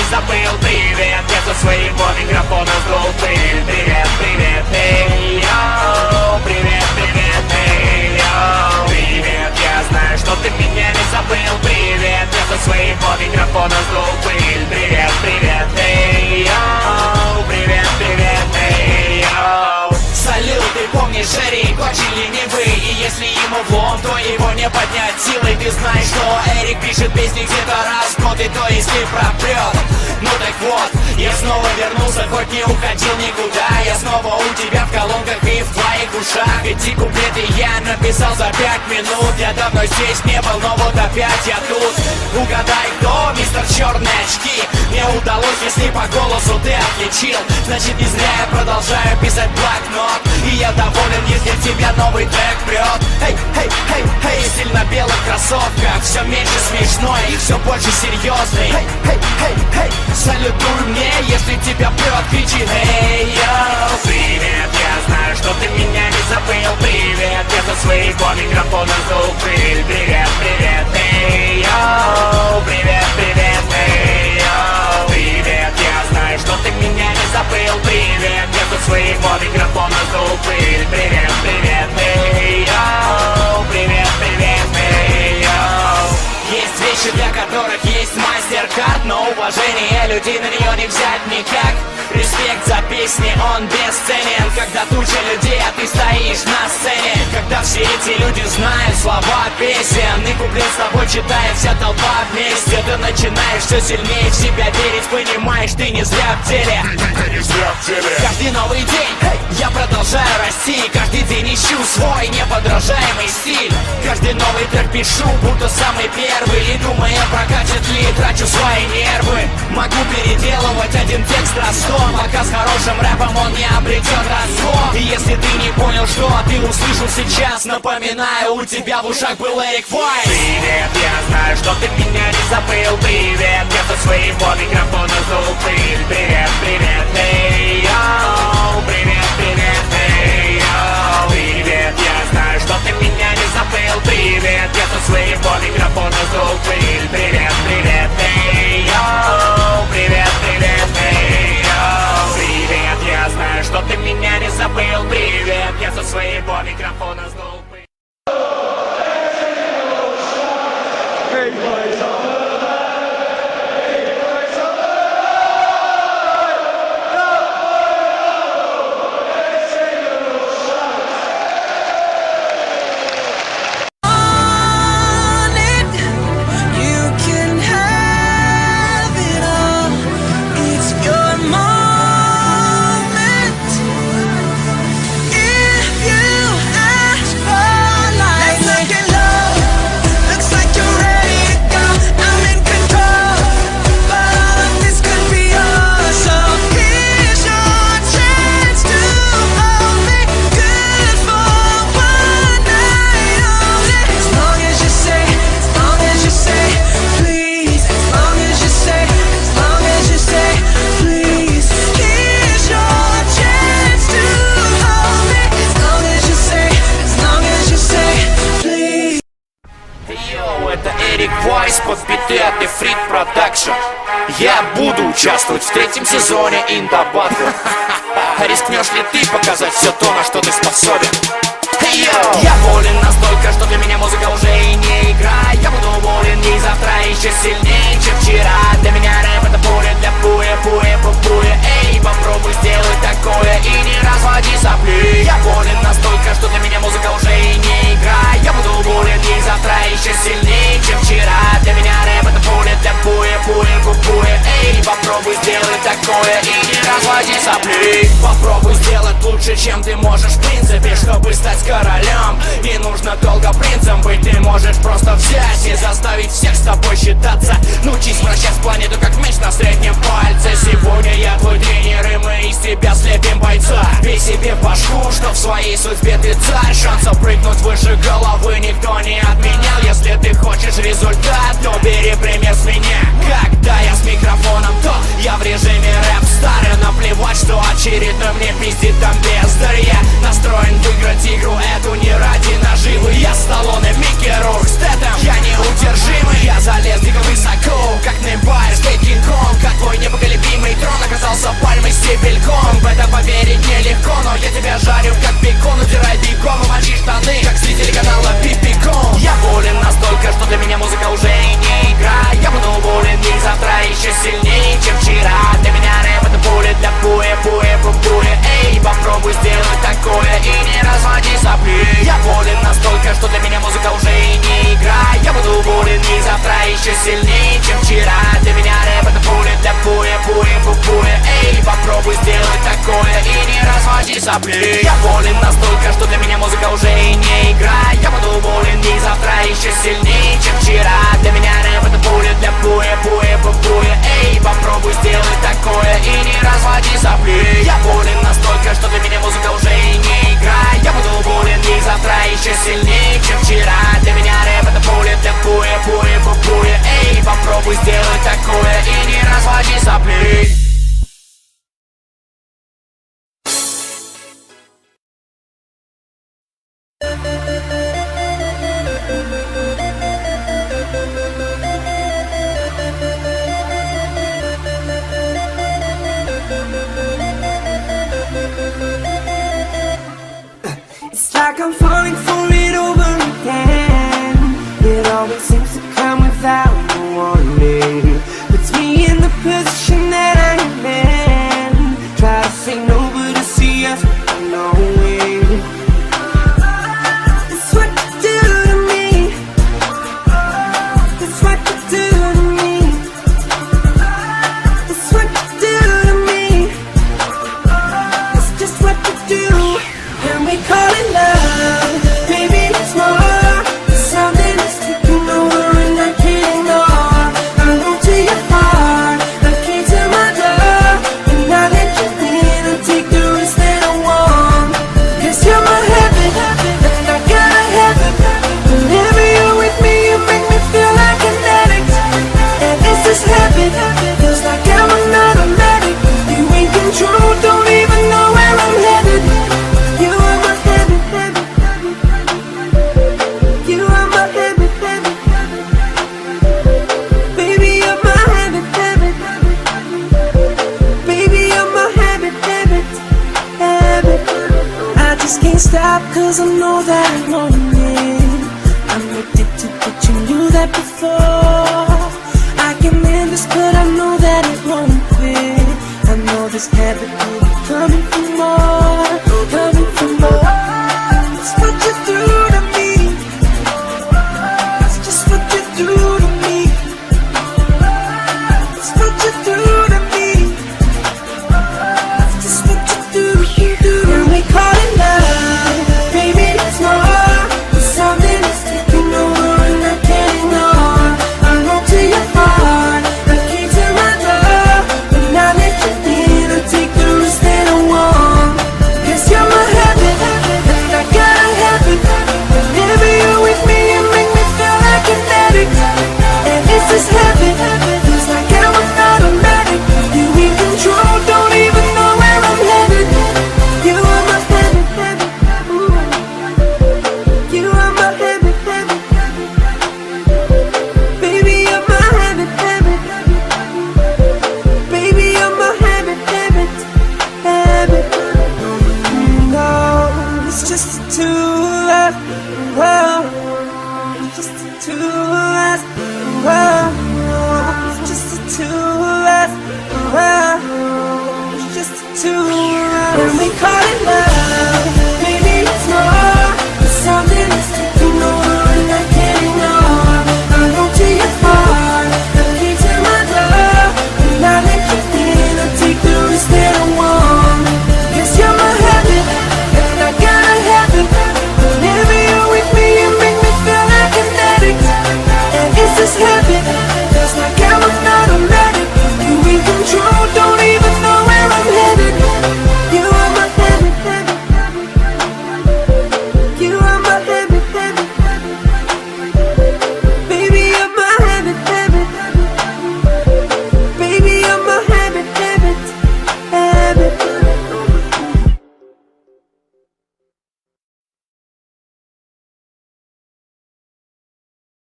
забыл. Привет, я со своего микрофона сдул пыль. Привет, привет, эй, йоу. Привет, привет, эй, йоу. Привет, я знаю, что ты меня не забыл. Привет, я со своего микрофона сдул пыль. Привет, привет, эй, йоу. Привет, привет, эй, йоу. Салют, ты помнишь, Эрик очень ленивый, и если ему влом, то его не поднять силой. Ты знаешь, что Эрик пишет песни где-то раз в год, и то если пропрет. Ну так вот, я снова вернулся, хоть не уходил никуда. Я снова у тебя в колонках и в твоих ушах. Эти куплеты я написал за 5 минут. Я давно здесь не был, но вот опять я тут. Угадай, кто мистер Черные очки. Мне удалось, если по голосу ты отличил. Значит, не зря я продолжаю писать блокнот. И я доволен, если в тебя новый трек прет. Эй, эй, эй, эй, стиль на белых кроссовках. Все меньше смешной и все больше серьезный. Эй, эй, эй, эй, салютуй мне, если тебя прет, кричи эй, йоу. Привет, я знаю, что ты меня не забыл. Привет, я со своего микрофона сдул пыль. Привет, привет, эй, йоу. Привет, привет, эй, йоу. Привет, я знаю, что ты меня не забыл. Привет, я со своего микрофона сдул пыль. Привет, привет, эй, йоу. Привет, привет, эй, йоу. Есть вещи, для которых есть мастер-карт, но уважение людей на нее не взять никак. Респект за песни, он бесценен. Когда туча людей, а ты стоишь на сцене. Когда все эти люди знают слова песен, и куплет с тобой читает вся толпа вместе. Ты начинаешь все сильнее в себя верить, понимаешь, ты не зря в деле. Ты не зря в деле. Каждый новый день я продолжаю расти. Каждый день ищу свой неподражаемый стиль. Каждый новый трек пишу, будто самый первый. И думая, прокатит ли, трачу свои нервы. Могу переделывать один текст раз 100, пока с хорошим рэпом он не обретет расход. И если ты не понял, что ты услышал сейчас, напоминаю, у тебя в ушах был Эрик Вайс. Привет, я знаю, что ты меня не забыл. Привет, я со своего микрофона сдул пыль. Привет, привет, эй, йоу. Привет, привет, эй, йоу. Привет, я знаю, что ты меня не забыл. Привет, я со своего микрофона сдул пыль. Привет, привет, эй, йоу. Привет, привет, эй, йоу. Привет, я знаю, что ты меня не забыл. Привет, я со своего микрофона сдул пыль. Под биты от Efrit Production. Я буду участвовать в 3-м сезоне In The Battle. Рискнешь ли ты показать все то, на что ты способен? Я волен настолько, что для меня музыка уже и не игра. Я буду волен и завтра еще сильнее, чем вчера. Для меня рэп это пуля для пуя. Эй, попробуй сделать такое и не разводи сопли. Я волен настолько, что для меня музыка уже и не игра. Я буду волен и завтра еще сильнее, чем вчера. Для меня рэп это пуля для пуя. Эй, попробуй сделать такое и не разводи сопли. Попробуй сделать лучше, чем ты можешь в принципе, чтобы стать королем. Не нужно долго принцем быть, ты можешь просто взять и заставить всех с тобой считаться. Научись вращать планету как меч на среднем пальце. Сегодня я твой тренер, и мы из тебя слепим бойца. Бей себе башку, что в своей судьбе ты царь. Шансов прыгнуть выше головы никто не отменял. Если ты хочешь результат, то бери пример с меня. Когда я с микрофоном, то я в режиме рэп-стар. И наплевать, что очередной мне пиздит там бездарь. Я настроен выиграть игру эту не ради наживы. Я Сталлоне, Микки Рурк, Стэтэм, я неудержимый. Я залез дико высоко, как Неймбайр, Стейт Кинг Конг, как твой разводи сопли. Я болен настолько, что для меня музыка уже и не игра. Я буду болен и завтра еще сильнее, чем вчера. Для меня рэп это пуля для буя, буя, буя. Эй, попробуй сделать такое и не разводи сопли. Я болен настолько, что для меня музыка уже и не игра. Я буду болен и завтра еще сильнее, чем вчера. Для меня рэп это пуля для буя, буя, буя. Эй, попробуй сделать такое и не разводи сопли. It's like I'm falling for it over again. It always seems to come without a warning. Puts me in the position that I am in. Try to say no, but I see us knowing. It's what you do to me. It's what you do to me. It's what you do to me. It's just what you do. And we call it love. Baby, it's more. Something that's taking over and I can't ignore. I go to your heart, the key to my door. And I let you in and take the risk that I want. 'Cause you're my heaven, and I gotta have it. Whenever you're with me, you make me feel like an addict. And it's just habit, feels like I'm an automatic. You in control, don't even know where I'm headed. You are my habit, habit, habit, habit. You are my habit, habit, habit. Baby, you're my habit, habit, habit. Baby, you're my habit, habit, habit. I just can't stop 'cause I know that I want it. I'm addicted, but you knew that before. I can end this, but I know that it won't fit. I know this habit will be coming for more, coming for more. It's what you do to me. It's just what you do to me. It's what you do to me. It's just what you do. And we call it love. Baby, it's more. It's something that's taking over and I can't ignore. I go to your heart, the key to my door. When I let you in, I take the risk that I want. 'Cause you're my habit, and I gotta have it. Whenever you're with me, you make me feel like an addict. And it's this habit, feels like I'm an automatic. You in control, don't even know where I'm headed. You are my habit, habit, ooh. You are my habit, habit, habit. Baby, you're my habit, habit, habit. Baby, you're my habit, habit, habit. No, it's just the two of us. Whoa, just the two of us.